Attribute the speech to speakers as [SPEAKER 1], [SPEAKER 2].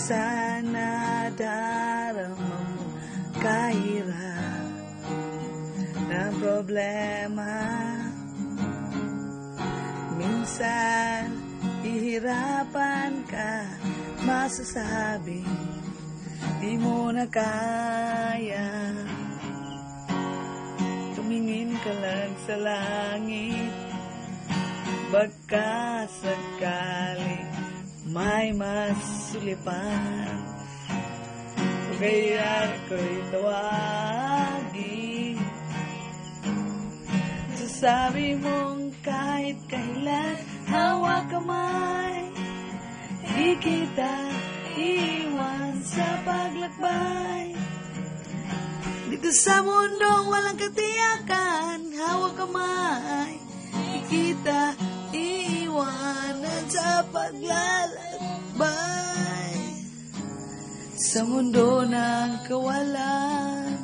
[SPEAKER 1] minsan nadarama mo kahirap na problema. Minsan hihirapan ka, masasabi di mo na kaya. Tumingin ka lang sa langit, baka sakali may masulipan. O kaya ako'y tawagin, sasabi mong kahit kailan, hawak kamay, di kita iwan sa paglakbay. Dito sa mundong walang katiyakan, hawak kamay, di kita iwanan sa paglalakbay. Sa mundo ng kawalan,